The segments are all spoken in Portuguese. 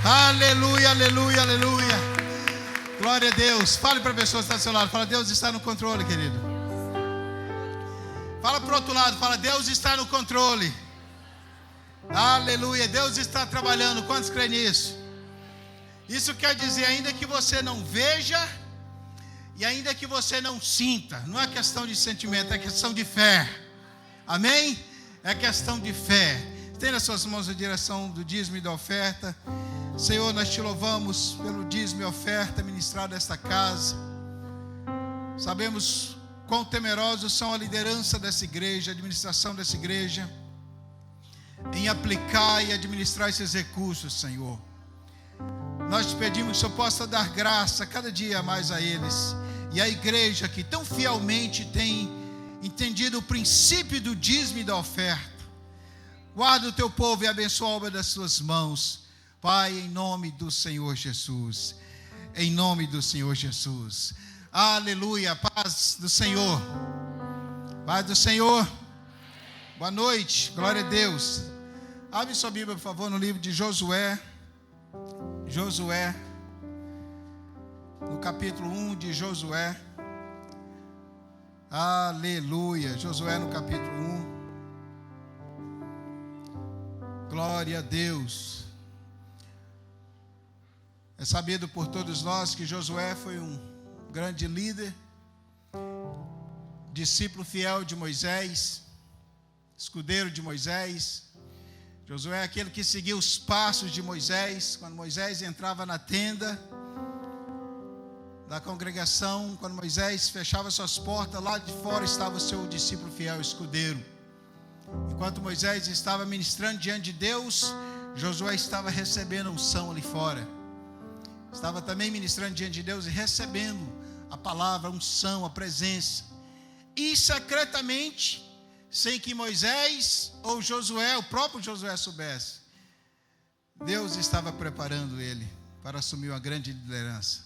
Aleluia, aleluia, aleluia. Glória a Deus. Fale para a pessoa que está do seu lado. Fala, Deus está no controle, querido. Fala para o outro lado. Fala, Deus está no controle. Aleluia. Deus está trabalhando. Quantos creem nisso? Isso quer dizer, ainda que você não veja e ainda que você não sinta, não é questão de sentimento, é questão de fé. Amém? É questão de fé. Tenha nas suas mãos a direção do dízimo e da oferta. Senhor, nós te louvamos pelo dízimo e oferta ministrado nesta casa. Sabemos quão temerosos são a liderança dessa igreja, a administração dessa igreja, em aplicar e administrar esses recursos, Senhor. Nós te pedimos que o Senhor possa dar graça cada dia mais a eles. E a igreja que tão fielmente tem entendido o princípio do dízimo e da oferta. Guarda o teu povo e abençoa a obra das suas mãos. Pai, em nome do Senhor Jesus. Em nome do Senhor Jesus. Aleluia. Paz do Senhor. Paz do Senhor. Boa noite. Glória a Deus. Abre sua Bíblia, por favor, no livro de Josué. Josué. No capítulo 1 de Josué. Aleluia. Josué no capítulo 1. Glória a Deus. É sabido por todos nós que Josué foi um grande líder, discípulo fiel de Moisés, escudeiro de Moisés. Josué é aquele que seguiu os passos de Moisés. Quando Moisés entrava na tenda da congregação, quando Moisés fechava suas portas, lá de fora estava o seu discípulo fiel, escudeiro. Enquanto Moisés estava ministrando diante de Deus, Josué estava recebendo unção ali fora. Estava também ministrando diante de Deus e recebendo a palavra, a unção, a presença. E secretamente, sem que Moisés ou Josué, o próprio Josué soubesse, Deus estava preparando ele para assumir uma grande liderança.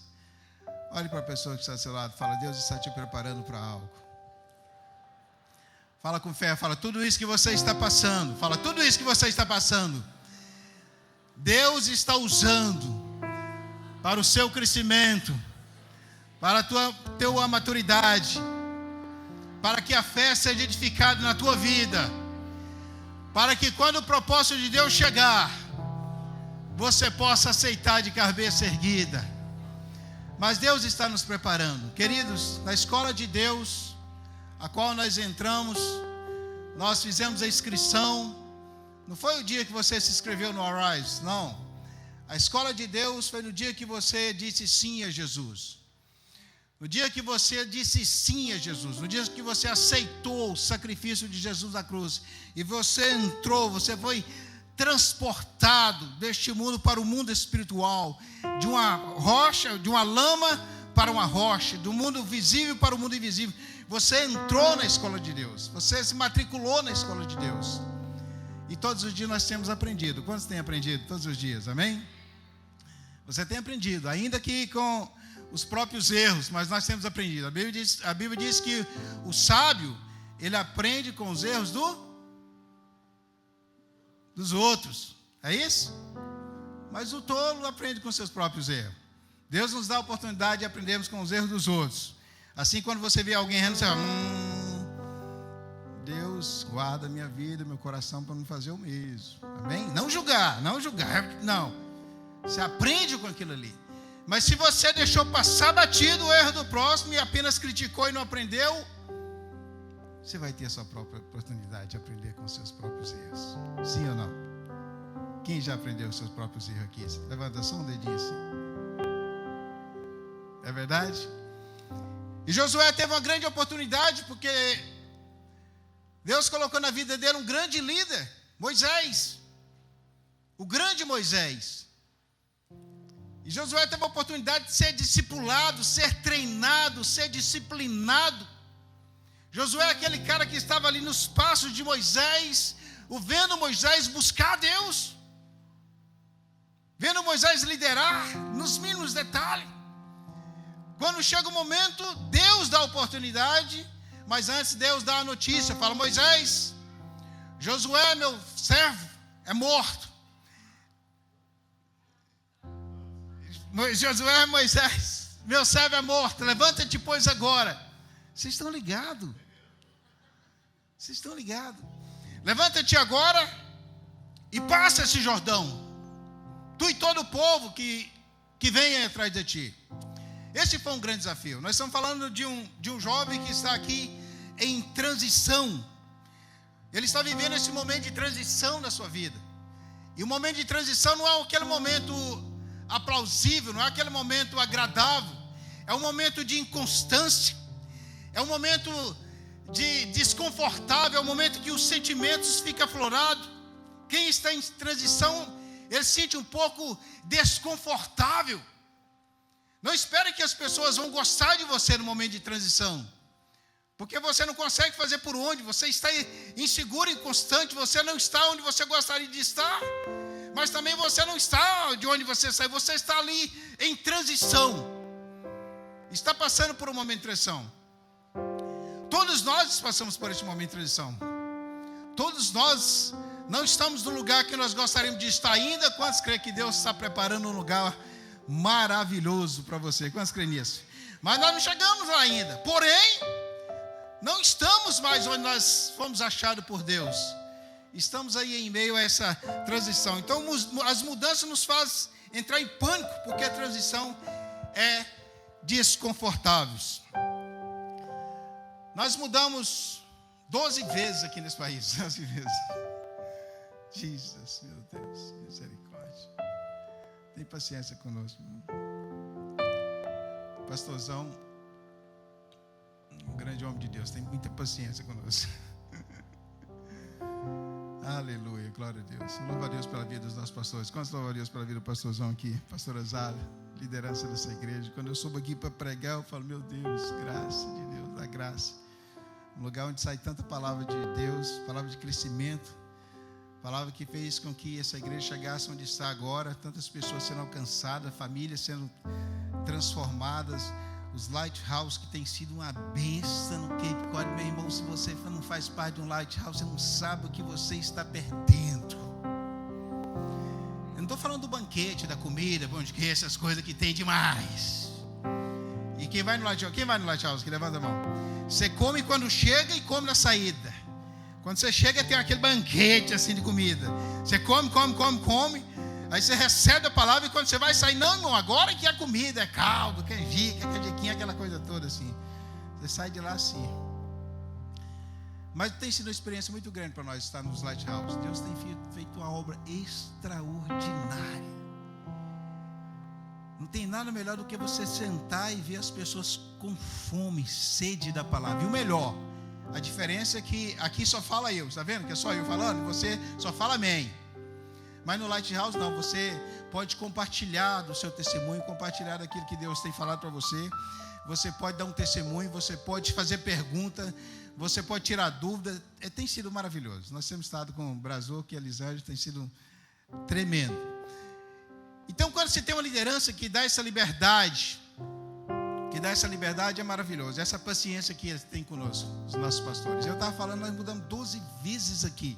Olhe para a pessoa que está ao seu lado, fala, Deus está te preparando para algo. Fala com fé, fala, tudo isso que você está passando, fala, tudo isso que você está passando, Deus está usando para o seu crescimento, para a tua maturidade, para que a fé seja edificada na tua vida, para que quando o propósito de Deus chegar, você possa aceitar de cabeça erguida. Mas Deus está nos preparando, queridos, na escola de Deus, a qual nós entramos, nós fizemos a inscrição. Não foi o dia que você se inscreveu no Arise, não. A escola de Deus foi no dia que você disse sim a Jesus. No dia que você disse sim a Jesus. No dia que você aceitou o sacrifício de Jesus na cruz. E você entrou, você foi transportado deste mundo para o mundo espiritual. De uma rocha, de uma lama para uma rocha. Do mundo visível para o mundo invisível. Você entrou na escola de Deus. Você se matriculou na escola de Deus. E todos os dias nós temos aprendido. Quantos têm aprendido? Todos os dias, amém? Você tem aprendido, ainda que com os próprios erros, mas nós temos aprendido. A Bíblia diz que o sábio, ele aprende com os erros dos outros. É isso? Mas o tolo aprende com seus próprios erros. Deus nos dá a oportunidade de aprendermos com os erros dos outros. Assim, quando você vê alguém errando, você fala, Deus guarda minha vida, meu coração para não fazer o mesmo. Amém? Não julgar, não. Você aprende com aquilo ali. Mas se você deixou passar batido o erro do próximo e apenas criticou e não aprendeu, você vai ter a sua própria oportunidade de aprender com os seus próprios erros. Sim ou não? Quem já aprendeu os seus próprios erros aqui? Levanta só um dedinho assim. É verdade? E Josué teve uma grande oportunidade, porque Deus colocou na vida dele um grande líder, Moisés. O grande Moisés. E Josué teve a oportunidade de ser discipulado, ser treinado, ser disciplinado. Josué é aquele cara que estava ali nos passos de Moisés, vendo Moisés buscar a Deus, vendo Moisés liderar nos mínimos detalhes. Quando chega o momento, Deus dá a oportunidade, mas antes Deus dá a notícia, fala, Moisés, Josué, meu servo, é morto. Josué, Moisés, meu servo é morto, levanta-te, pois, agora. Vocês estão ligados? Vocês estão ligados? Levanta-te agora e passa esse Jordão, tu e todo o povo que vem atrás de ti. Esse foi um grande desafio. Nós estamos falando de um jovem que está aqui em transição. Ele está vivendo esse momento de transição na sua vida. E o momento de transição não é aquele momento aplausível, não é aquele momento agradável. É um momento de inconstância. É um momento de desconfortável. É um momento que os sentimentos ficam aflorados. Quem está em transição, ele se sente um pouco desconfortável. Não espere que as pessoas vão gostar de você no momento de transição. Porque você não consegue fazer por onde, você está inseguro, inconstante, você não está onde você gostaria de estar, mas também você não está de onde você saiu, você está ali em transição, está passando por um momento de transição. Todos nós passamos por esse momento de transição, todos nós não estamos no lugar que nós gostaríamos de estar ainda. Quantos creem que Deus está preparando um lugar maravilhoso para você? Quantos creem nisso? Mas nós não chegamos lá ainda, porém, não estamos mais onde nós fomos achados por Deus. Estamos aí em meio a essa transição. Então as mudanças nos fazem entrar em pânico, porque a transição é desconfortável. Nós mudamos 12 vezes aqui nesse país. 12 vezes. Jesus, meu Deus, misericórdia. Tem paciência conosco. Pastorzão, um grande homem de Deus, tem muita paciência conosco. Aleluia, glória a Deus. Louva a Deus pela vida dos nossos pastores. Quantos louvam a Deus pela vida do pastorzão aqui? Pastora Zara, liderança dessa igreja. Quando eu subo aqui para pregar, eu falo, meu Deus, graça de Deus, dá graça. Um lugar onde sai tanta palavra de Deus, palavra de crescimento, palavra que fez com que essa igreja chegasse onde está agora, tantas pessoas sendo alcançadas, famílias sendo transformadas, os Lighthouse que tem sido uma bênção no Cape Cod. Meu irmão, se você não faz parte de um Lighthouse, você não sabe o que você está perdendo. Eu não estou falando do banquete, da comida, pão de queijo, essas coisas que tem demais. E quem vai no Lighthouse? Quem vai no Lighthouse? Que levanta a mão. Você come quando chega e come na saída. Quando você chega tem aquele banquete assim de comida. Você come. Aí você recebe a palavra e quando você vai sair, não, irmão, agora que é comida, é caldo, que é canjiquinha, aquela coisa toda assim. Você sai de lá assim. Mas tem sido uma experiência muito grande para nós estar nos Lighthouse. Deus tem feito uma obra extraordinária. Não tem nada melhor do que você sentar e ver as pessoas com fome, sede da palavra. E o melhor, a diferença é que aqui só fala eu, está vendo que é só eu falando? Você só fala amém. Mas no Lighthouse não, você pode compartilhar do seu testemunho, compartilhar daquilo que Deus tem falado para você. Você pode dar um testemunho, você pode fazer pergunta, você pode tirar dúvida. Tem sido maravilhoso. Nós temos estado com o Brazuca e a Elisângela, tem sido tremendo. Então, quando você tem uma liderança que dá essa liberdade, é maravilhoso. Essa paciência que eles têm conosco, os nossos pastores. Eu estava falando, nós mudamos 12 vezes aqui.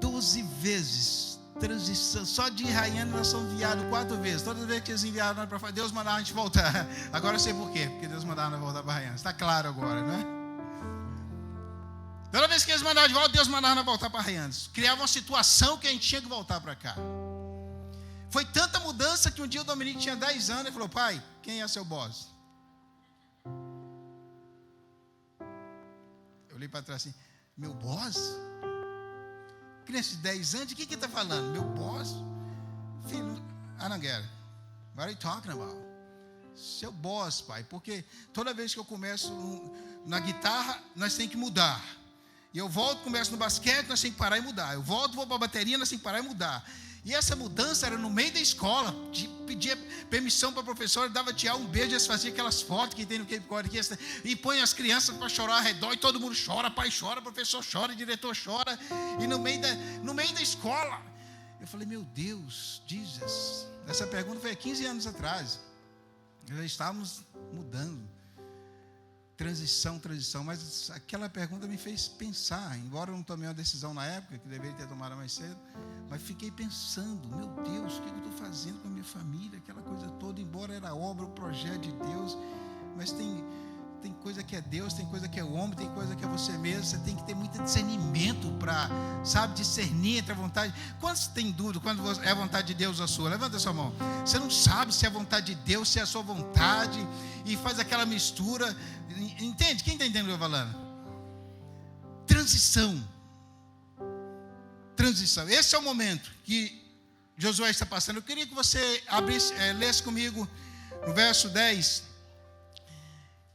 12 vezes. Transição. Só de Rayane nós somos enviados 4 vezes. Todas as vezes que eles enviaram nós para fora, Deus mandava a gente voltar. Agora eu sei por quê. Porque Deus mandava nós voltar para Rayane. Está claro agora, não é? Toda vez que eles mandavam de volta, Deus mandava nós voltar para Rayane. Criava uma situação que a gente tinha que voltar para cá. Foi tanta mudança que um dia o Dominique tinha 10 anos e falou, pai, quem é seu boss? Eu olhei para trás assim, meu boss? Criança de 10 anos, de que ele está falando? Meu boss? Filho, I don't get it. What are you talking about? Seu boss, pai, porque toda vez que eu começo na guitarra, nós temos que mudar. E eu volto, começo no basquete, nós temos que parar e mudar. Eu volto, vou para a bateria, nós temos que parar e mudar. E essa mudança era no meio da escola. Pedia permissão para a professora, dava tirar um beijo, eles faziam aquelas fotos que tem no Cape Cod aqui, e põe as crianças para chorar ao redor, e todo mundo chora, pai chora, professor chora, diretor chora, e no meio da escola. Eu falei, meu Deus, Jesus. Essa pergunta foi há 15 anos atrás. Nós já estávamos mudando. Transição, mas aquela pergunta me fez pensar, embora eu não tomei uma decisão na época, que deveria ter tomado mais cedo, mas fiquei pensando, meu Deus, o que eu estou fazendo? fazendo com a minha família, aquela coisa toda, embora era obra, o projeto de Deus, mas tem coisa que é Deus, tem coisa que é o homem, tem coisa que é você mesmo. Você tem que ter muito discernimento para, sabe, discernir entre a vontade. Quantos tem dúvida quando é a vontade de Deus ou a sua? Levanta a sua mão. Você não sabe se é a vontade de Deus, se é a sua vontade, e faz aquela mistura. Entende? Quem está entendendo o que eu estou falando? Transição. Esse é o momento que Josué está passando. Eu queria que você lesse comigo no verso 10.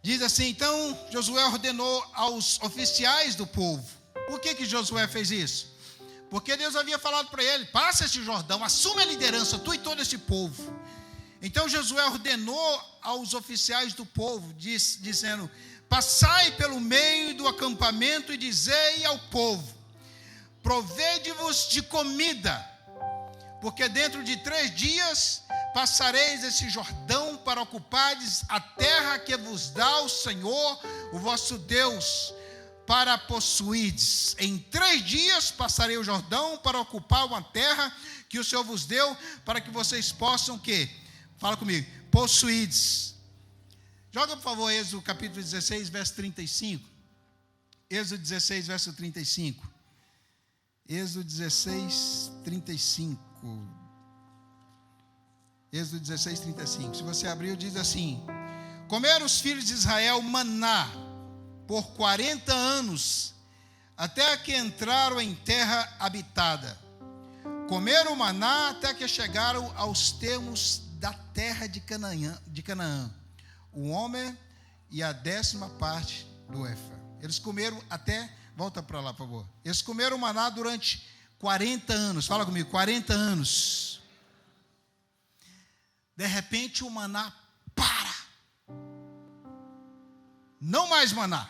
Diz assim: então Josué ordenou aos oficiais do povo. Por que Josué fez isso? Porque Deus havia falado para ele: passa este Jordão, assume a liderança, tu e todo este povo. Então Josué ordenou aos oficiais do povo, dizendo: passai pelo meio do acampamento e dizei ao povo: provede-vos de comida, porque dentro de 3 dias passareis esse Jordão para ocupardes a terra que vos dá o Senhor, o vosso Deus, para possuirdes. Em 3 dias passarei o Jordão para ocupar uma terra que o Senhor vos deu, para que vocês possam o quê? Fala comigo. Possuirdes. Joga, por favor, Êxodo capítulo 16, verso 35. Êxodo 16, verso 35. Êxodo 16, 35. Êxodo 16, 35. Se você abriu, diz assim: comeram os filhos de Israel maná por 40 anos, até que entraram em terra habitada. Comeram maná até que chegaram aos termos da terra de Canaã, o homem e a 10ª parte do efa. Eles comeram até, volta para lá, por favor. Eles comeram maná durante 40 anos. Fala comigo, 40 anos. De repente o maná para. Não mais maná.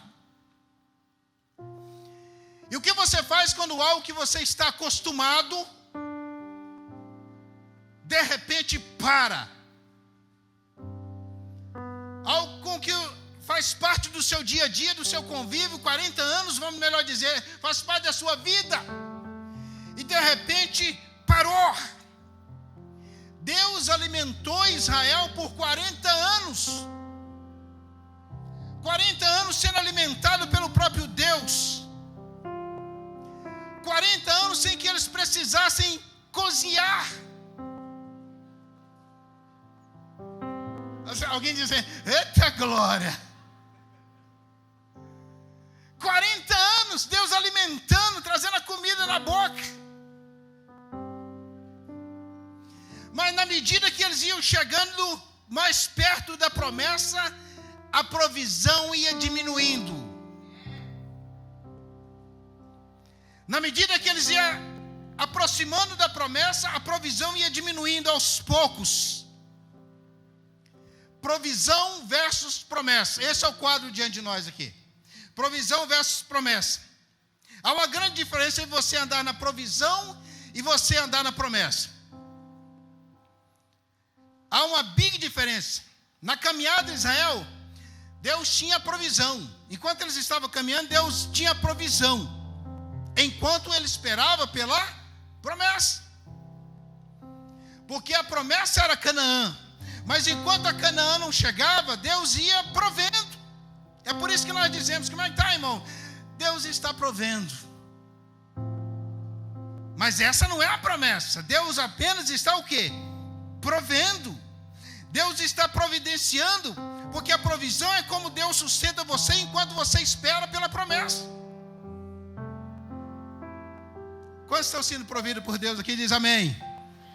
E o que você faz quando algo que você está acostumado, de repente para? Algo com que faz parte do seu dia a dia, do seu convívio, 40 anos, vamos melhor dizer, faz parte da sua vida. E de repente parou. Deus alimentou Israel por 40 anos. 40 anos sendo alimentado pelo próprio Deus. 40 anos sem que eles precisassem cozinhar. Alguém diz assim: eita glória! 40 anos Deus alimentando, trazendo a comida na boca. Mas na medida que eles iam chegando mais perto da promessa, a provisão ia diminuindo. Na medida que eles iam aproximando da promessa, a provisão ia diminuindo aos poucos. Provisão versus promessa. Esse é o quadro diante de nós aqui. Provisão versus promessa. Há uma grande diferença entre você andar na provisão e você andar na promessa. Há uma big diferença. Na caminhada de Israel, Deus tinha provisão. Enquanto eles estavam caminhando, Deus tinha provisão. Enquanto ele esperava pela promessa. Porque a promessa era Canaã. Mas enquanto a Canaã não chegava, Deus ia provendo. É por isso que nós dizemos: como é que está, irmão? Deus está provendo. Mas essa não é a promessa. Deus apenas está o quê? Provendo. Deus está providenciando, porque a provisão é como Deus sustenta você enquanto você espera pela promessa. Quantos estão sendo providos por Deus aqui? Diz amém.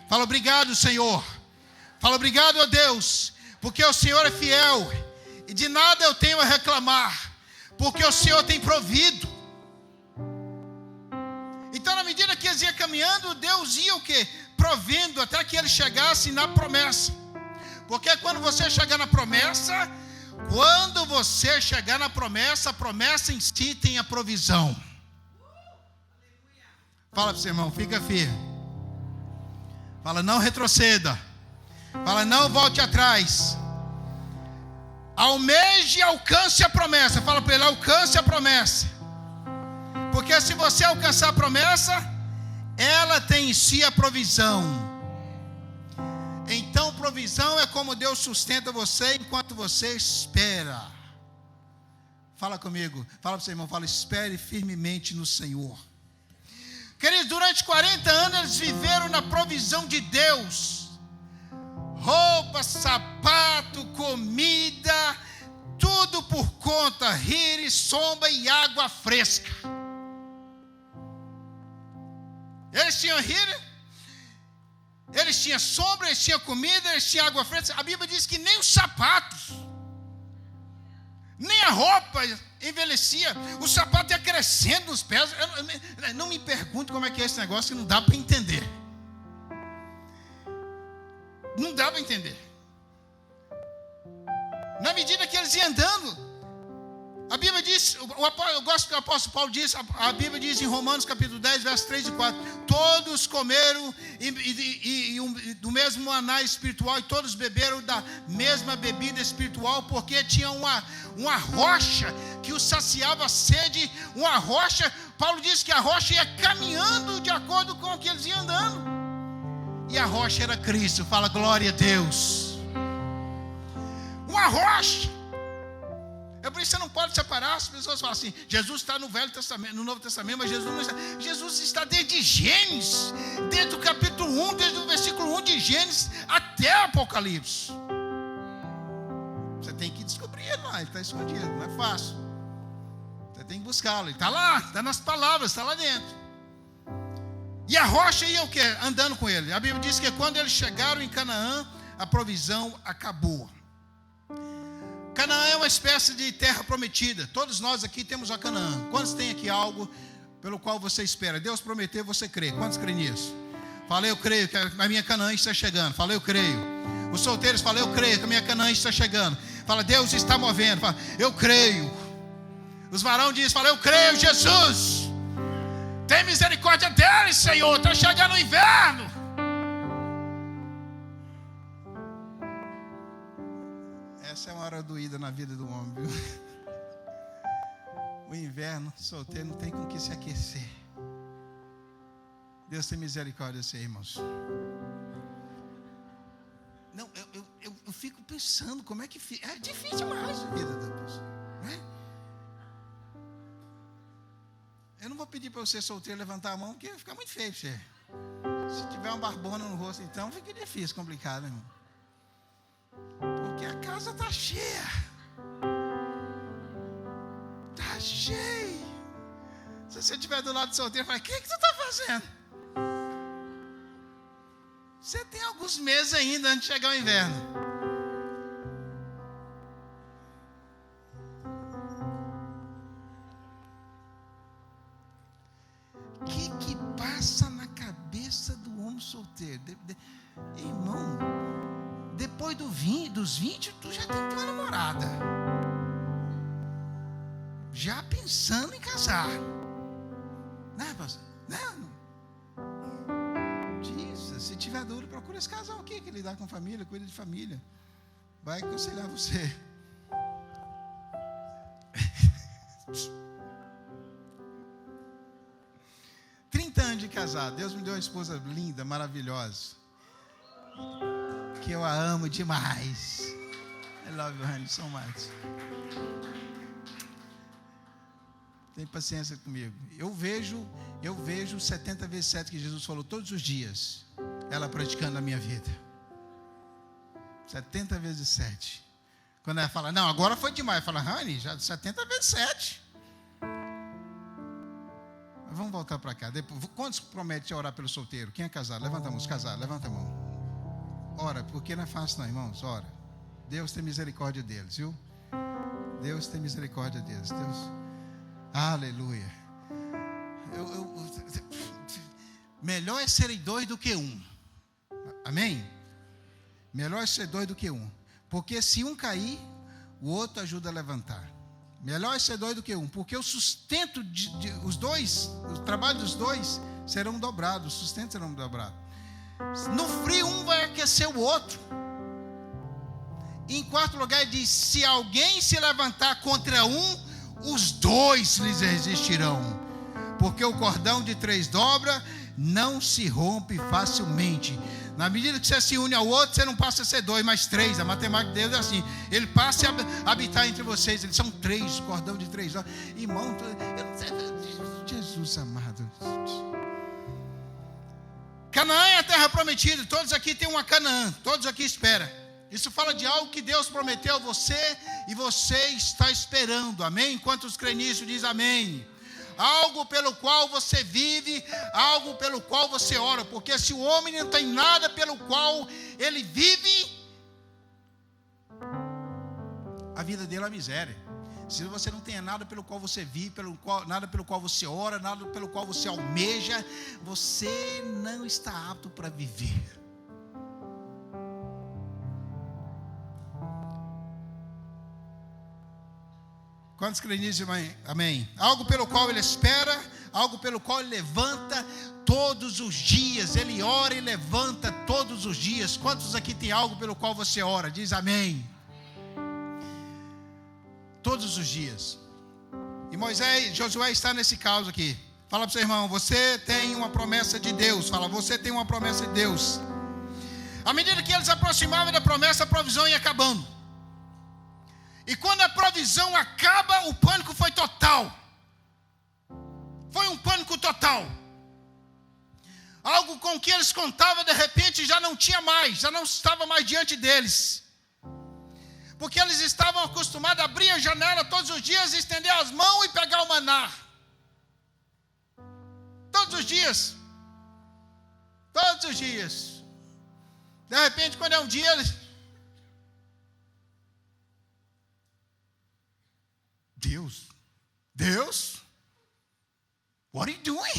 Fala obrigado, Senhor. Fala obrigado a Deus, porque o Senhor é fiel e de nada eu tenho a reclamar, porque o Senhor tem provido. Então, na medida que eles iam caminhando, Deus ia o quê? Provendo até que eles chegassem na promessa. Porque quando você chegar na promessa, a promessa em si tem a provisão. Fala para o seu irmão, fica firme. Fala, não retroceda. Fala, não volte atrás. Almeje e alcance a promessa. Fala para ele, alcance a promessa. Porque se você alcançar a promessa, ela tem em si a provisão. provisão é como Deus sustenta você enquanto você espera. Fala comigo, fala para o seu irmão, fala, espere firmemente no Senhor. Queridos, durante 40 anos eles viveram na provisão de Deus. Roupa, sapato, comida, tudo por conta, rir, sombra e água fresca. Eles tinham rir, eles tinham sombra, eles tinham comida, eles tinham água fresca. A Bíblia diz que nem os sapatos, nem a roupa envelhecia. O sapato ia crescendo nos pés. Não me pergunte como é que é esse negócio, que não dá para entender. Não dá para entender. Na medida que eles iam andando, a Bíblia diz, eu gosto que o apóstolo Paulo diz, a Bíblia diz em Romanos capítulo 10, versos 3 e 4, todos comeram do mesmo maná espiritual, e todos beberam da mesma bebida espiritual, porque tinha uma rocha que os saciava a sede, uma rocha. Paulo diz que a rocha ia caminhando de acordo com o que eles iam andando, e a rocha era Cristo. Fala glória a Deus. Uma rocha. É por isso que você não pode separar. As pessoas falam assim, Jesus está no Velho Testamento, no Novo Testamento, mas Jesus não está. Jesus está desde Gênesis, desde o capítulo 1, desde o versículo 1 de Gênesis até Apocalipse. Você tem que descobrir ele lá, ele está escondido, não é fácil. Você tem que buscá-lo, ele está lá, está nas palavras, está lá dentro. E a rocha ia o quê? Andando com ele. A Bíblia diz que quando eles chegaram em Canaã, a provisão acabou. Canaã é uma espécie de terra prometida. Todos nós aqui temos a Canaã. Quantos tem aqui algo pelo qual você espera? Deus prometeu, você crê. Quantos creem nisso? Fala, eu creio que a minha Canaã está chegando. Fala, eu creio. Os solteiros falam, eu creio que a minha Canaã está chegando. Fala, Deus está movendo. Fala, eu creio. Os varões dizem, fala, eu creio, Jesus. Tem misericórdia deles, Senhor. Está chegando o inverno. Essa é uma hora doída na vida do homem, viu? O inverno, solteiro, não tem com que se aquecer. Deus tem misericórdia de você, irmãos. Não, eu fico pensando como é que fica. É difícil demais a vida da pessoa, não é? Eu não vou pedir para você solteiro levantar a mão, porque vai ficar muito feio para você. Se tiver uma barbona no rosto, então fica difícil, complicado, irmão. Porque a casa está cheia. Está cheia. Se você estiver do lado do solteiro, fala, o que tu está fazendo? Você tem alguns meses ainda antes de chegar o inverno. O que passa na cabeça do homem solteiro? Irmão, depois dos 20, tu já tem tua namorada. Já pensando em casar. Né, pastor? Não. Se tiver duro, procura esse casal aqui que lidar com família, cuida de família. Vai aconselhar você. Anos de casado. Deus me deu uma esposa linda, maravilhosa, que eu a amo demais. I love you, honey, so much. Tem paciência comigo. Eu vejo 70 vezes 7 que Jesus falou todos os dias, ela praticando na minha vida. 70 vezes 7. Quando ela fala, não, agora foi demais. Fala, honey, já 70 vezes 7. Vamos voltar para cá. Quantos prometem orar pelo solteiro? Quem é casado? Levanta a mão. Os casados, levanta a mão. Ora, porque não é fácil não, irmãos. Ora. Deus tem misericórdia deles, viu? Deus tem misericórdia deles. Deus. Aleluia. Melhor é serem 2 do que 1. Amém? Melhor é ser 2 do que 1. Porque se um cair, o outro ajuda a levantar. Melhor é ser 2 do que 1, porque o sustento os dois, o trabalho dos dois serão dobrados, os sustentos serão dobrados. No frio, um vai aquecer o outro. Em quarto lugar, ele diz: se alguém se levantar contra um, os 2 lhes resistirão. Porque o cordão de 3 dobras não se rompe facilmente. Na medida que você se une ao outro, você não passa a ser 2, mas 3. A matemática de Deus é assim. Ele passa a habitar entre vocês. Eles são 3, cordão de 3. Irmão, Jesus amado. Canaã é a terra prometida. Todos aqui têm uma Canaã. Todos aqui esperam. Isso fala de algo que Deus prometeu a você e você está esperando. Amém? Quantos creem nisso, diz amém. Algo pelo qual você vive, algo pelo qual você ora. Porque se o homem não tem nada pelo qual ele vive, a vida dele é miséria. Se você não tem nada pelo qual você vive, nada pelo qual você ora, nada pelo qual você almeja, você não está apto para viver. Quantos creem nisso, amém? Algo pelo qual ele espera, algo pelo qual ele levanta todos os dias. Ele ora e levanta todos os dias. Quantos aqui tem algo pelo qual você ora? Diz amém. Todos os dias. E Josué está nesse caso aqui. Fala para o seu irmão, você tem uma promessa de Deus. Fala, você tem uma promessa de Deus. À medida que eles se aproximavam da promessa, a provisão ia acabando. E quando a provisão acaba, o pânico foi total. Foi um pânico total. Algo com que eles contavam, de repente, já não tinha mais, já não estava mais diante deles. Porque eles estavam acostumados a abrir a janela todos os dias, estender as mãos e pegar o maná. Todos os dias. Todos os dias. De repente, quando é um dia, eles... Deus, what are you doing?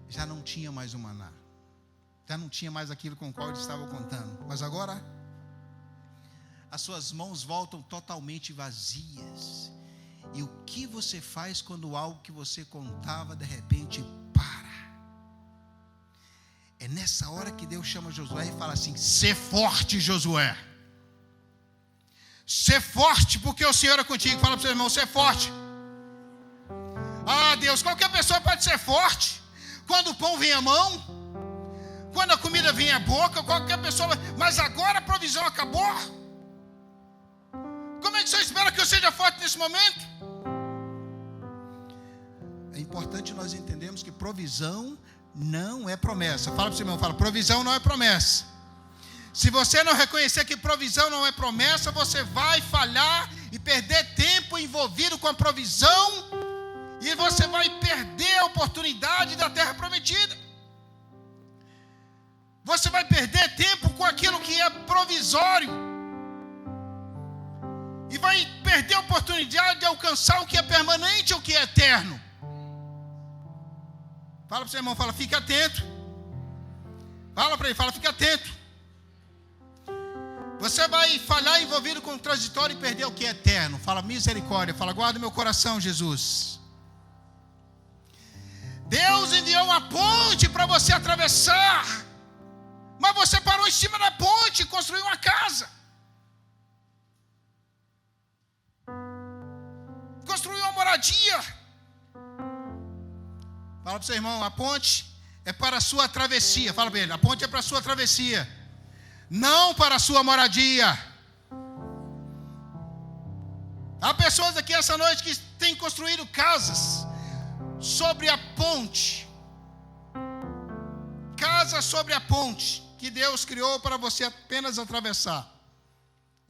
Já não tinha mais o maná. Já não tinha mais aquilo com o qual eles estavam contando. Mas agora, as suas mãos voltam totalmente vazias. E o que você faz quando algo que você contava, de repente, para? É nessa hora que Deus chama Josué e fala assim, sê forte, Josué. Ser forte, porque o Senhor é contigo. Fala para o seu irmão, ser forte. Ah, Deus, qualquer pessoa pode ser forte. Quando o pão vem à mão, quando a comida vem à boca, qualquer pessoa. Mas agora a provisão acabou. Como é que você espera que eu seja forte nesse momento? É importante nós entendermos que provisão não é promessa. Fala para o seu irmão, fala, provisão não é promessa. Se você não reconhecer que provisão não é promessa, você vai falhar e perder tempo envolvido com a provisão, e você vai perder a oportunidade da terra prometida. Você vai perder tempo com aquilo que é provisório, e vai perder a oportunidade de alcançar o que é permanente, o que é eterno. Fala para o seu irmão, fala, fica atento. Fala para ele, fala, fica atento. Você vai falhar envolvido com o transitório e perder o que é eterno. Fala misericórdia, fala guarda meu coração, Jesus. Deus enviou uma ponte para você atravessar, mas você parou em cima da ponte e construiu uma casa. Construiu uma moradia. Fala para o seu irmão, a ponte é para a sua travessia. Fala para ele, a ponte é para a sua travessia, não para a sua moradia. Há pessoas aqui essa noite que têm construído casas sobre a ponte. Casa sobre a ponte que Deus criou para você apenas atravessar.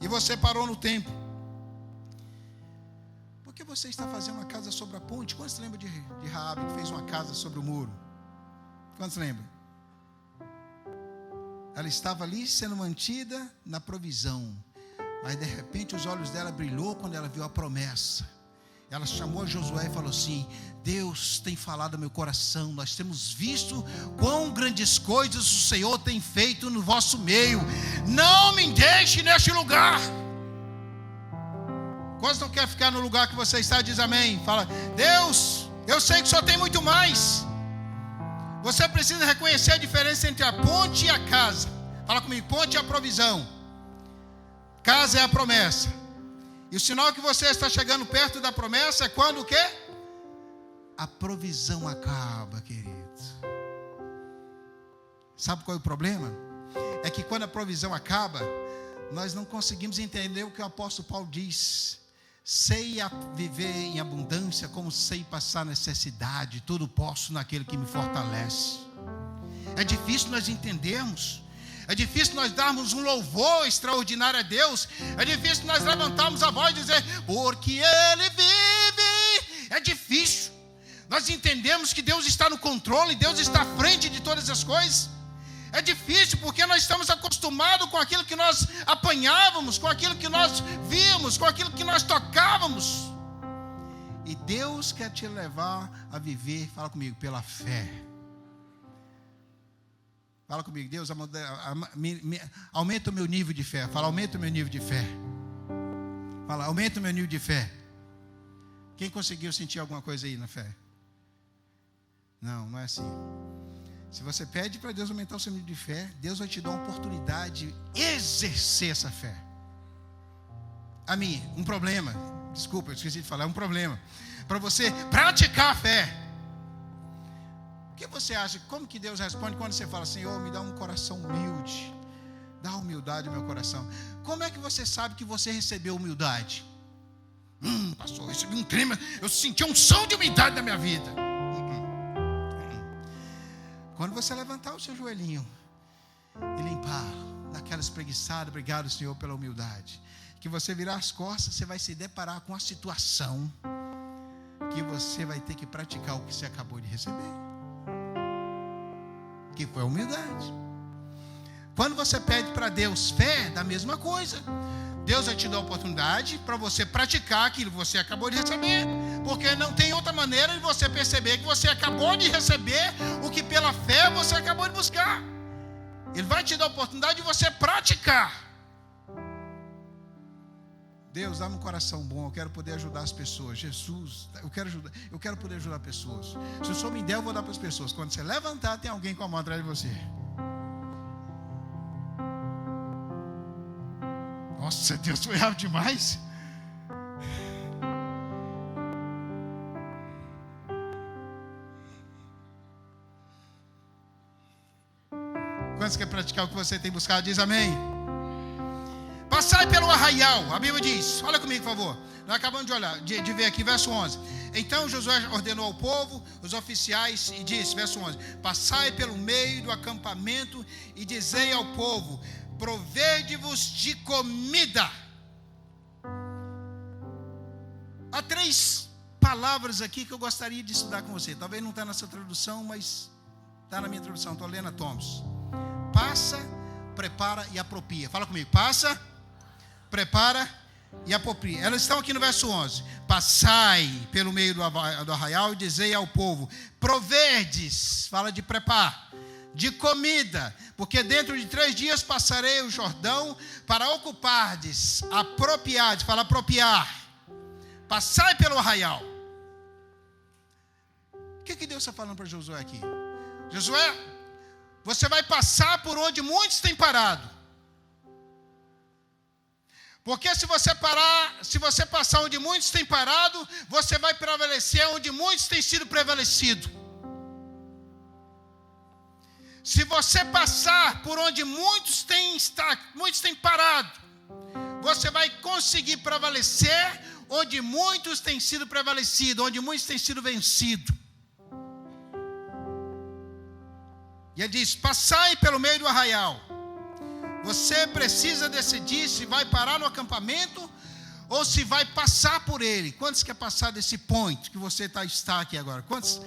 E você parou no tempo. Por que você está fazendo uma casa sobre a ponte? Quantos lembram de Raabe que fez uma casa sobre o muro? Quantos lembram? Ela estava ali sendo mantida na provisão, mas de repente os olhos dela brilhou quando ela viu a promessa. Ela chamou Josué e falou assim: Deus tem falado ao meu coração, nós temos visto quão grandes coisas o Senhor tem feito no vosso meio, não me deixe neste lugar. Quantos não quer ficar no lugar que você está? Diz amém. Fala, Deus, eu sei que o Senhor tem muito mais. Você precisa reconhecer a diferença entre a ponte e a casa. Fala comigo, ponte é a provisão, casa é a promessa. E o sinal que você está chegando perto da promessa é quando o quê? A provisão acaba, queridos. Sabe qual é o problema? É que quando a provisão acaba, nós não conseguimos entender o que o apóstolo Paulo diz. Sei viver em abundância, como sei passar necessidade. Tudo posso naquele que me fortalece. É difícil nós entendermos. É difícil nós darmos um louvor extraordinário a Deus. É difícil nós levantarmos a voz e dizer, porque Ele vive. É difícil. Nós entendemos que Deus está no controle, Deus está à frente de todas as coisas. É difícil porque nós estamos acostumados com aquilo que nós apanhávamos, com aquilo que nós víamos, com aquilo que nós tocávamos. E Deus quer te levar a viver, fala comigo, pela fé. Fala comigo, Deus, aumenta o meu nível de fé. Fala, aumenta o meu nível de fé. Fala, aumenta o meu nível de fé. Quem conseguiu sentir alguma coisa aí na fé? Não, não é assim. Se você pede para Deus aumentar o seu nível de fé, Deus vai te dar uma oportunidade de exercer essa fé. A mim, um problema. Desculpa, eu esqueci de falar, é um problema. Para você praticar a fé. O que você acha? Como que Deus responde quando você fala, Senhor, me dá um coração humilde. Dá humildade no meu coração. Como é que você sabe que você recebeu humildade? Pastor, eu recebi um clima, eu senti um som de humildade na minha vida. Quando você levantar o seu joelhinho e limpar, daquela espreguiçada, obrigado, Senhor, pela humildade. Que você virar as costas, você vai se deparar com a situação que você vai ter que praticar o que você acabou de receber. Que foi a humildade. Quando você pede para Deus fé, da mesma coisa. Deus vai te dar a oportunidade para você praticar aquilo que você acabou de receber. Porque não tem outra maneira de você perceber que você acabou de receber o que pela fé você acabou de buscar. Ele vai te dar a oportunidade de você praticar. Deus, dá-me um coração bom, eu quero poder ajudar as pessoas. Jesus, eu quero poder ajudar pessoas. Se o Senhor me der, eu vou dar para as pessoas. Quando você levantar, tem alguém com a mão atrás de você. Nossa, Deus, foi rápido demais. Quantos quer praticar o que você tem buscado? Diz amém. Passai pelo arraial, a Bíblia diz, olha comigo por favor, nós acabamos de ver aqui, verso 11. Então Josué ordenou ao povo, os oficiais, e disse, verso 11, passai pelo meio do acampamento e dizei ao povo, provede-vos de comida. Há 3 palavras aqui que eu gostaria de estudar com você, talvez não está na sua tradução, mas está na minha tradução, estou lendo a Thomas. Passa, prepara e apropria. Fala comigo, passa, prepara e apropria. Elas estão aqui no verso 11. Passai pelo meio do arraial e dizei ao povo, proverdes, fala de prepar, de comida, porque dentro de 3 dias passarei o Jordão para ocupardes, apropriardes, fala apropriar. Passai pelo arraial. O que Deus está falando para Josué aqui? Josué, você vai passar por onde muitos têm parado. Porque se você passar onde muitos têm parado, você vai prevalecer onde muitos têm sido prevalecido. Se você passar por onde muitos têm parado, você vai conseguir prevalecer onde muitos têm sido prevalecidos, onde muitos têm sido vencidos. E ele diz, passai pelo meio do arraial. Você precisa decidir se vai parar no acampamento ou se vai passar por ele. Quantos quer passar desse ponto que você está aqui agora? Quantos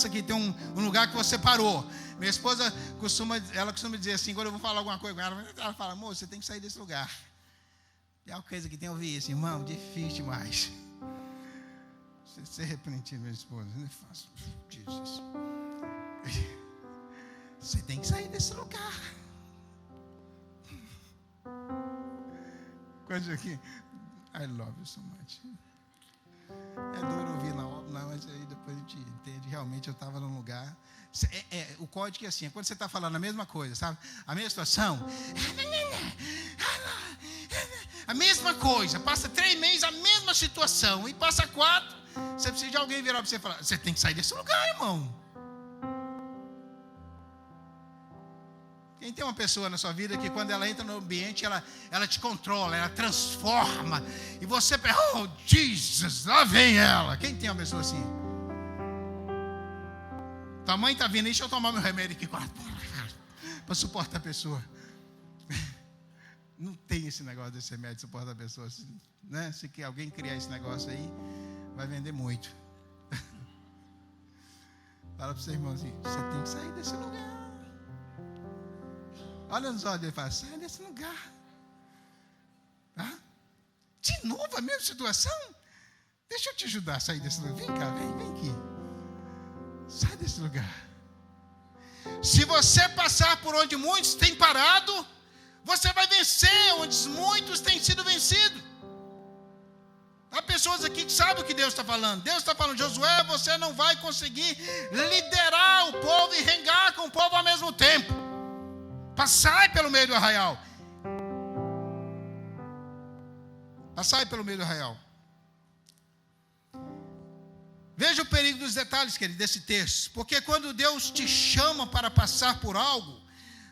aqui tem um lugar que você parou? Minha esposa costuma dizer assim, quando eu vou falar alguma coisa com ela fala, amor, você tem que sair desse lugar. Tem uma coisa que tem que ouvir isso, irmão, difícil demais. Você repreendido, minha esposa, não é fácil. Jesus. Você tem que sair desse lugar. Coisa aqui. I love you so much. É duro ouvir na hora, mas aí depois a gente entende. Realmente eu estava num lugar. O código é assim, quando você está falando a mesma coisa, sabe? A mesma situação. A mesma coisa. Passa 3 meses, a mesma situação. E passa 4. Você precisa de alguém virar para você e falar, você tem que sair desse lugar, irmão. Quem tem uma pessoa na sua vida que quando ela entra no ambiente, ela te controla, ela transforma. E você pensa, oh, Jesus, lá vem ela. Quem tem uma pessoa assim? Tua mãe está vindo, deixa eu tomar meu remédio aqui para suportar a pessoa. Não tem esse negócio desse remédio de suportar a pessoa. Né? Se alguém criar esse negócio aí, vai vender muito. Fala para o seu irmão assim, você tem que sair desse lugar. Olha nos olhos dele e fala, sai desse lugar. Tá? De novo a mesma situação? Deixa eu te ajudar a sair desse lugar. Vem cá, vem aqui. Sai desse lugar. Se você passar por onde muitos têm parado, você vai vencer onde muitos têm sido vencidos. Há pessoas aqui que sabem o que Deus está falando. Deus está falando, Josué, você não vai conseguir liderar o povo e rengar com o povo ao mesmo tempo. Passai pelo meio do arraial. Passai pelo meio do arraial. Veja o perigo dos detalhes, querido, desse texto. Porque quando Deus te chama para passar por algo,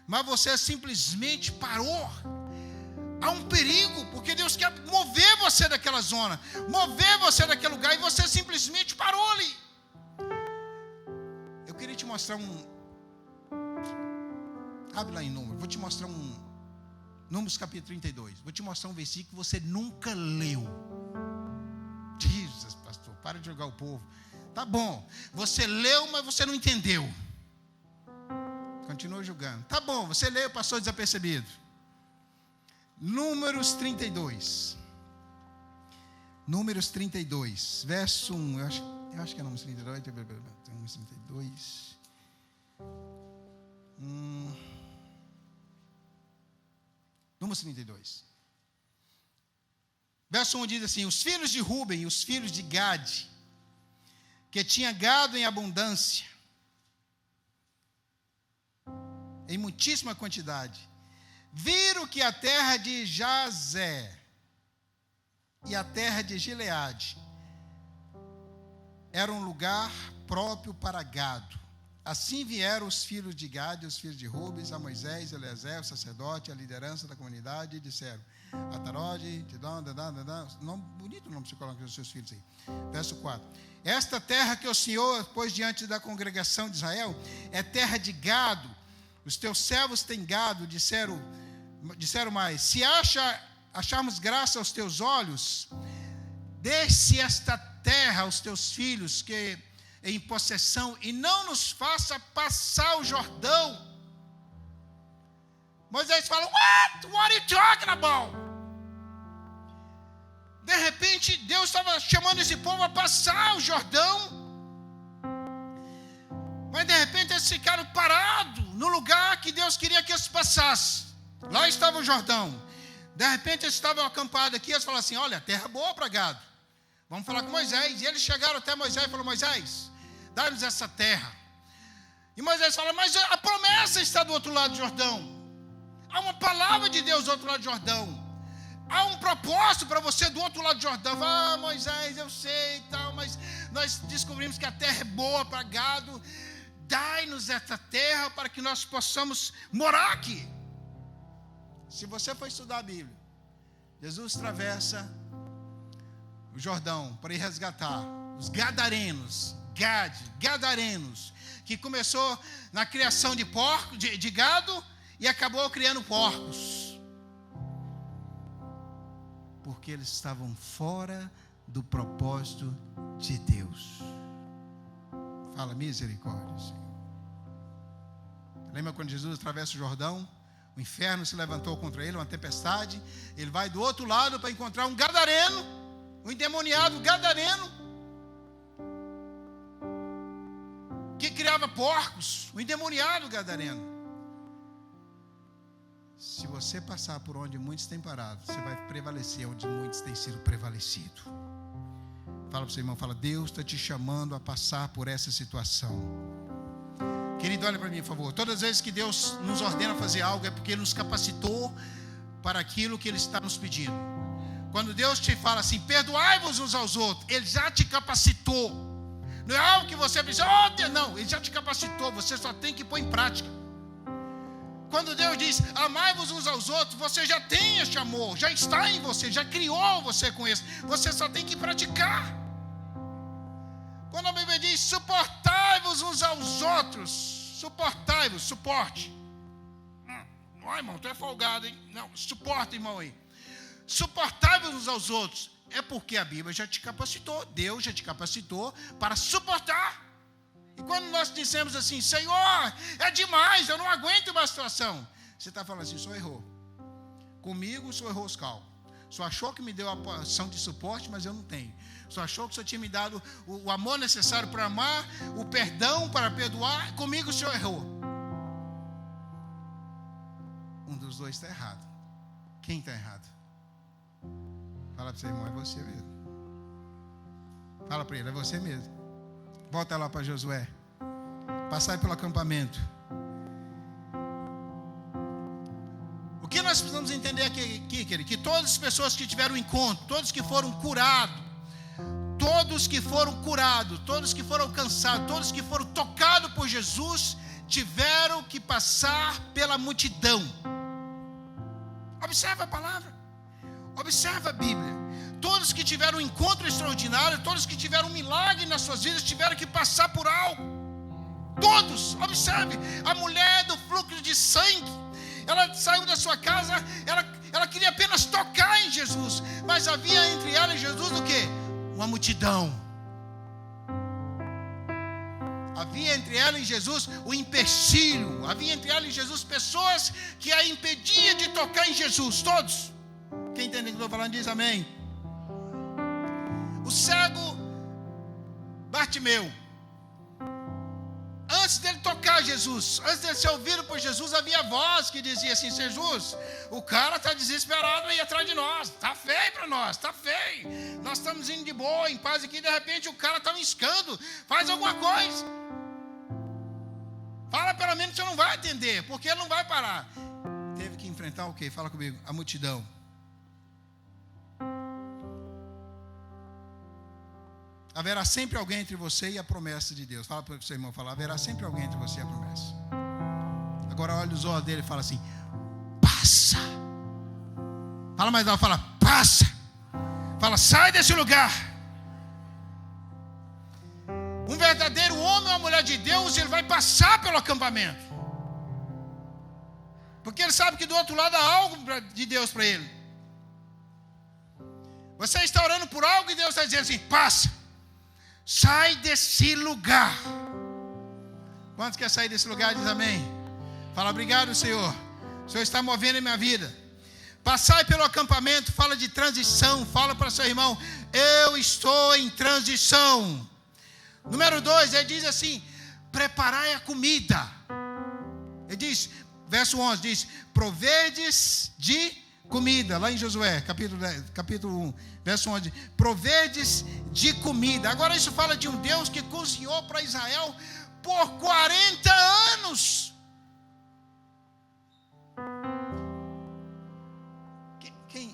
mas você simplesmente parou, há um perigo, porque Deus quer mover você daquela zona, mover você daquele lugar, e você simplesmente parou ali. Eu queria te mostrar abre lá em Números, vou te mostrar Números capítulo 32, vou te mostrar um versículo que você nunca leu. Jesus, pastor, para de jogar o povo. Tá bom, você leu, mas você não entendeu. Continua julgando. Tá bom, você leu, passou desapercebido. Números 32. Números 32, verso 1. Eu acho que é Números 32. Números 32. Números 32. Verso 1 diz assim: os filhos de Ruben e os filhos de Gade, que tinha gado em abundância, em muitíssima quantidade, viram que a terra de Jazé e a terra de Gileade era um lugar próprio para gado. Assim vieram os filhos de Gade e os filhos de Rubens a Moisés, Eleazar, o sacerdote, a liderança da comunidade, e disseram: Atarode, bonito o nome que você coloca nos seus filhos aí. Verso 4: esta terra que o Senhor pôs diante da congregação de Israel é terra de gado. Os teus servos têm gado. Disseram mais: se acharmos graça aos teus olhos, dê-se esta terra aos teus filhos que em possessão, e não nos faça passar o Jordão. Moisés fala: What are you talking about? De repente Deus estava chamando esse povo a passar o Jordão, mas de repente eles ficaram parados no lugar que Deus queria que eles passassem. Lá estava o Jordão. De repente eles estavam acampados aqui. Eles falaram assim: olha, terra boa para gado, vamos falar com Moisés. E eles chegaram até Moisés e falaram: Moisés, dá-nos essa terra. E Moisés fala: mas a promessa está do outro lado do Jordão. Há uma palavra de Deus do outro lado do Jordão. Há um propósito para você do outro lado do Jordão. Ah, Moisés, eu sei e tal, mas nós descobrimos que a terra é boa para gado. Dai-nos essa terra para que nós possamos morar aqui. Se você for estudar a Bíblia, Jesus atravessa o Jordão para ir resgatar os gadarenos, gadarenos, que começou na criação de porco, de gado, e acabou criando porcos, porque eles estavam fora do propósito de Deus. Fala misericórdia, Senhor. Lembra quando Jesus atravessa o Jordão? O inferno se levantou contra ele, uma tempestade. Ele vai do outro lado para encontrar um gadareno, um endemoniado gadareno, que criava porcos, um endemoniado gadareno. Se você passar por onde muitos têm parado, você vai prevalecer onde muitos têm sido prevalecidos. Fala para o seu irmão, fala: Deus está te chamando a passar por essa situação. Querido, olha para mim, por favor. Todas as vezes que Deus nos ordena fazer algo, é porque Ele nos capacitou para aquilo que Ele está nos pedindo. Quando Deus te fala assim: perdoai-vos uns aos outros, Ele já te capacitou. Não é algo que você precisa, não, Ele já te capacitou, você só tem que pôr em prática. Quando Deus diz, amai-vos uns aos outros, você já tem este amor, já está em você, já criou você com isso. Você só tem que praticar. Quando a Bíblia diz, suportai-vos uns aos outros, suportai-vos, suporte. Não, irmão, tu é folgado, hein? Não, suporta, irmão, aí. Suportai-vos uns aos outros. É porque a Bíblia já te capacitou, Deus já te capacitou para suportar. E quando nós dissemos assim, Senhor, é demais, eu não aguento uma situação. Você está falando assim, o Senhor errou. Comigo o Senhor errou os cálculos. O Senhor achou que me deu a posição de suporte, mas eu não tenho. O Senhor achou que o Senhor tinha me dado o amor necessário para amar, o perdão para perdoar. Comigo o Senhor errou. Um dos dois está errado. Quem está errado? Fala para o seu irmão, é você mesmo. Fala para ele, é você mesmo. Volta lá para Josué. Passai pelo acampamento. O que nós precisamos entender aqui, querido? Que todas as pessoas que tiveram encontro, todos que foram curados, todos que foram alcançados, todos que foram tocados por Jesus, tiveram que passar pela multidão. Observa a palavra. Observa a Bíblia. Todos que tiveram um encontro extraordinário, todos que tiveram um milagre nas suas vidas, tiveram que passar por algo. Todos, observe, a mulher do fluxo de sangue, ela saiu da sua casa, ela queria apenas tocar em Jesus, mas havia entre ela e Jesus o quê? Uma multidão. Havia entre ela e Jesus o empecilho, havia entre ela e Jesus pessoas que a impediam de tocar em Jesus, todos. Quem entende o que eu estou falando diz amém. O cego Bartimeu, antes dele tocar Jesus, antes dele ser ouvido por Jesus, havia voz que dizia assim, Jesus, o cara está desesperado aí atrás de nós, está feio para nós, está feio, nós estamos indo de boa, em paz aqui, de repente o cara está me iscando, faz alguma coisa, fala pelo menos que você não vai atender, porque ele não vai parar. Teve que enfrentar o quê? Fala comigo, a multidão. Haverá sempre alguém entre você e a promessa de Deus. Fala para o seu irmão, fala, haverá sempre alguém entre você e a promessa. Agora olha os olhos dele e fala assim, passa. Fala mais alto, fala, passa. Fala, sai desse lugar. Um verdadeiro homem ou uma mulher de Deus, ele vai passar pelo acampamento. Porque ele sabe que do outro lado há algo de Deus para ele. Você está orando por algo e Deus está dizendo assim, passa. Sai desse lugar. Quantos querem sair desse lugar? Diz amém. Fala, obrigado, Senhor. O Senhor está movendo a minha vida. Passai pelo acampamento, fala de transição. Fala para seu irmão, eu estou em transição. Número 2, ele diz assim, preparai a comida. Ele diz, verso 11, diz, provedes de comida, lá em Josué, capítulo 1, verso 11, provedes de comida. Agora isso fala de um Deus que cozinhou para Israel por 40 anos.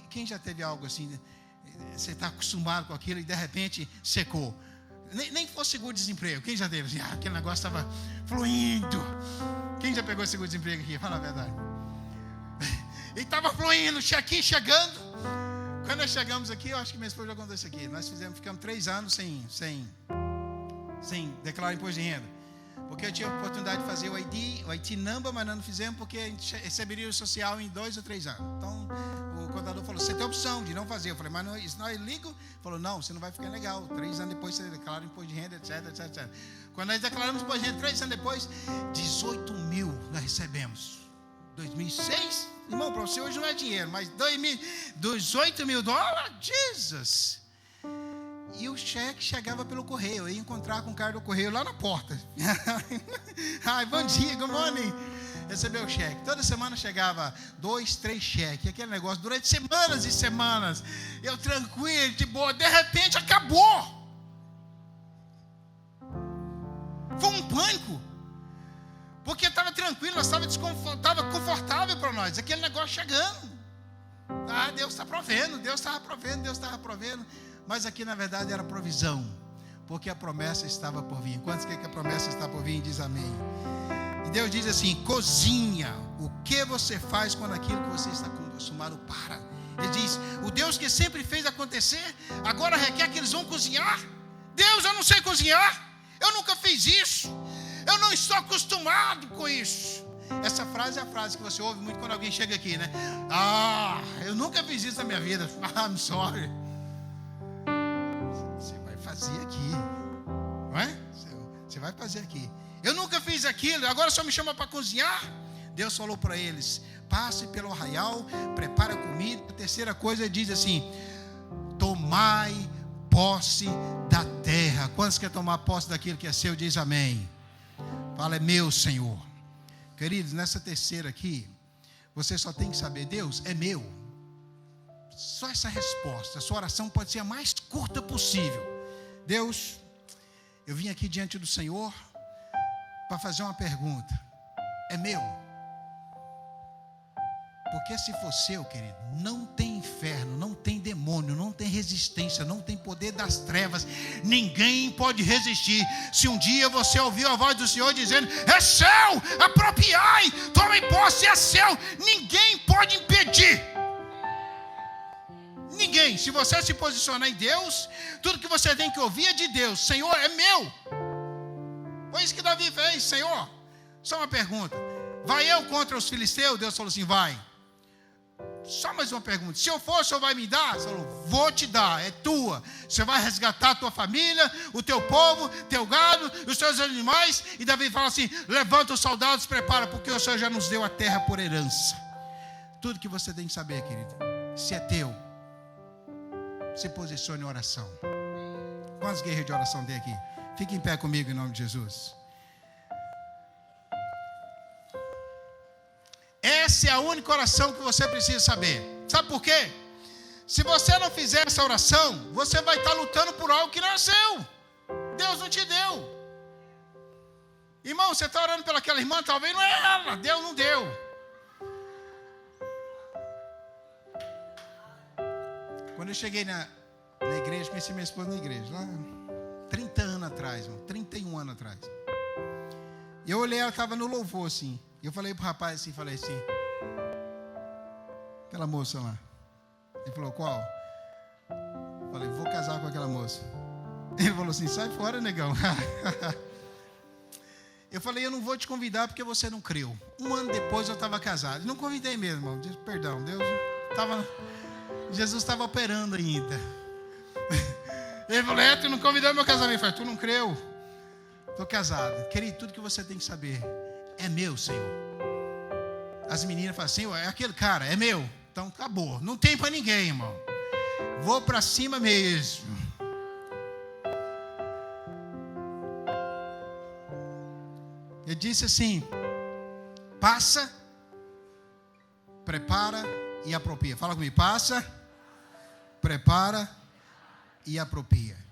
Quem já teve algo assim, você está acostumado com aquilo e de repente secou? Nem fosse seguro-desemprego, quem já teve assim, aquele negócio estava fluindo. Quem já pegou seguro-desemprego aqui? Fala a verdade. E estava fluindo, check-in chegando. Quando nós chegamos aqui, eu acho que minha esposa já contou isso aqui. Nós ficamos 3 anos sem declarar imposto de renda. Porque eu tinha a oportunidade de fazer o IT number, mas nós não fizemos porque a gente receberia o social em 2 ou 3 anos. Então, o contador falou, você tem a opção de não fazer. Eu falei, mas não, isso não é legal? Ele falou, não, você não vai ficar legal. 3 anos depois você declara imposto de renda, etc, etc, etc. Quando nós declaramos imposto de renda, 3 anos depois, 18 mil nós recebemos. 2006, irmão, para você hoje não é dinheiro, mas 18 mil dólares, Jesus. E o cheque chegava pelo correio, eu ia encontrar com o cara do correio lá na porta. Ai, bom dia, good morning. Recebeu o cheque, toda semana chegava 2, 3 cheques, aquele negócio, durante semanas e semanas, eu tranquilo, de boa, de repente acabou. Foi um pânico. Porque estava tranquilo, estava confortável para nós, aquele negócio chegando. Deus está provendo, Deus estava provendo. Mas aqui na verdade era provisão, porque a promessa estava por vir. Quantos querem que a promessa está por vir? Diz amém. E Deus diz assim: cozinha. O que você faz quando aquilo que você está acostumado para? Ele diz: o Deus que sempre fez acontecer, agora requer que eles vão cozinhar. Deus, eu não sei cozinhar, eu nunca fiz isso, eu não estou acostumado com isso. Essa frase é a frase que você ouve muito quando alguém chega aqui, né? Eu nunca fiz isso na minha vida. I'm sorry. Você vai fazer aqui, não é? Você vai fazer aqui. Eu nunca fiz aquilo, agora só me chama para cozinhar. Deus falou para eles: passe pelo arraial, prepara comida. A terceira coisa, ele diz assim: tomai posse da terra. Quantos querem tomar posse daquilo que é seu? Diz amém. Fala: é meu, Senhor. Queridos, nessa terceira aqui, você só tem que saber: Deus, é meu. Só essa resposta. A sua oração pode ser a mais curta possível. Deus, eu vim aqui diante do Senhor para fazer uma pergunta. É meu. Porque se for seu, querido, não tem inferno, não tem demônio, não tem resistência, não tem poder das trevas. Ninguém pode resistir. Se um dia você ouviu a voz do Senhor dizendo: é seu, apropriai, tomem posse, é seu, ninguém pode impedir. Ninguém. Se você se posicionar em Deus, tudo que você tem que ouvir é de Deus. Senhor, é meu. Foi isso que Davi fez. Senhor, só uma pergunta: vai eu contra os filisteus? Deus falou assim: vai. Só mais uma pergunta: se eu for, o Senhor vai me dar? Deus falou: vou te dar, é tua. Você vai resgatar a tua família, o teu povo, teu gado, os teus animais. E Davi fala assim: levanta os soldados, prepara, porque o Senhor já nos deu a terra por herança. Tudo que você tem que saber, querido, se é teu, se posicione em oração. Quantos guerreiros de oração tem aqui? Fique em pé comigo em nome de Jesus. Essa é a única oração que você precisa saber. Sabe por quê? Se você não fizer essa oração, você vai estar lutando por algo que não é seu. Deus não te deu. Irmão, você está orando pelaquela irmã, talvez não é ela. Deus não deu. Quando eu cheguei na igreja, conheci minha esposa na igreja, lá 30 anos atrás, 31 anos atrás. E eu olhei, ela estava no louvor assim. E eu falei pro rapaz assim, falei assim: aquela moça lá. Ele falou: qual? Eu falei: vou casar com aquela moça. Ele falou assim: sai fora, negão. Eu falei: eu não vou te convidar porque você não creu. Um ano depois eu estava casado. Não convidei mesmo, irmão. Perdão, Jesus estava operando ainda. Ele falou: tu não convidou meu casamento. Eu falei: tu não creu? Estou casado. Querido, tudo que você tem que saber: é meu, Senhor. As meninas falam: Senhor, é aquele cara, é meu. Então acabou, não tem para ninguém, irmão. Vou para cima mesmo. Ele disse assim: passa, prepara e apropria. Fala comigo: passa, prepara e apropria.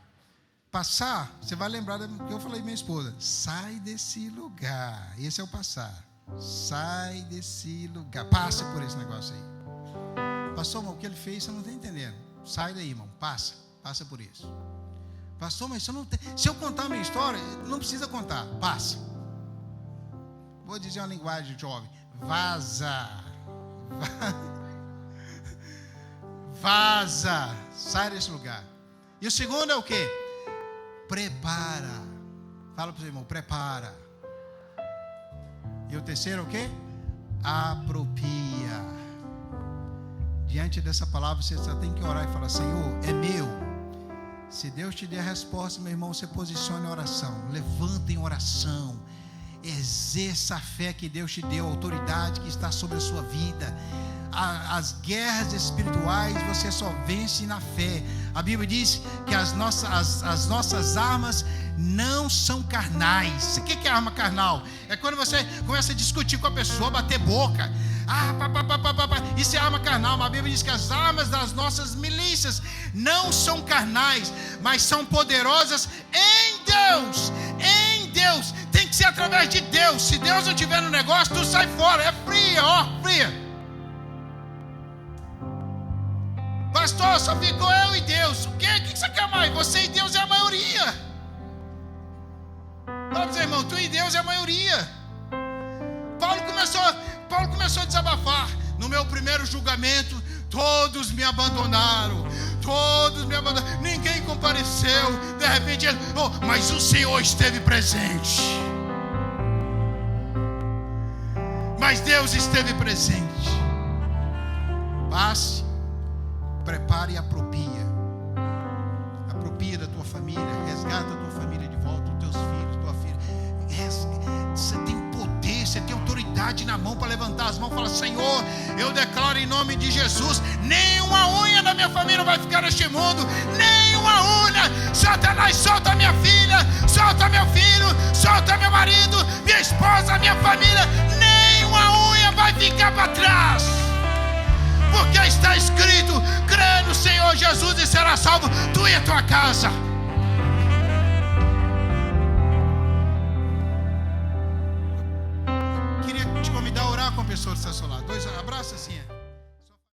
Passar, você vai lembrar do que eu falei à minha esposa: sai desse lugar. Esse é o passar. Sai desse lugar. Passa por esse negócio aí. Pastor, irmão, o que ele fez, você não está entendendo. Sai daí, irmão. Passa por isso. Pastor, mas você não tem... Se eu contar a minha história, não precisa contar. Passa. Vou dizer uma linguagem jovem: vaza. Vaza. Sai desse lugar. E o segundo é o quê? Prepara. Fala para o seu irmão: prepara. E o terceiro é o quê? Apropria. Diante dessa palavra, você só tem que orar e falar: Senhor, é meu. Se Deus te der a resposta, meu irmão, você posicione em oração. Levanta em oração. Exerça a fé que Deus te deu, a autoridade que está sobre a sua vida. As guerras espirituais você só vence na fé. A Bíblia diz que as nossas armas não são carnais. O que é arma carnal? É quando você começa a discutir com a pessoa, bater boca. Isso é arma carnal. Mas a Bíblia diz que as armas das nossas milícias não são carnais, mas são poderosas em Deus. Em Deus. Tem que ser através de Deus. Se Deus não estiver no negócio, tu sai fora. É fria, fria. Pastor, só ficou eu e Deus. O que você quer mais? Você e Deus é a maioria. Fala para o seu irmão: tu e Deus é a maioria. Paulo começou a desabafar. No meu primeiro julgamento, todos me abandonaram. Ninguém compareceu. De repente ele, mas o Senhor esteve presente. Mas Deus esteve presente. Passe, prepare e apropria da tua família. Resgata a tua família de volta, os teus filhos, tua filha. Você tem poder, você tem autoridade na mão para levantar as mãos e falar: Senhor, eu declaro em nome de Jesus, nenhuma unha da minha família vai ficar neste mundo, nenhuma unha. Satanás, solta minha filha, solta meu filho, solta meu marido, minha esposa, minha família. Nenhuma unha vai ficar para trás, porque está escrito: crê no Senhor Jesus e será salvo tu e a tua casa. Eu queria te convidar a orar com a pessoa que está ao seu lado. Abraça assim.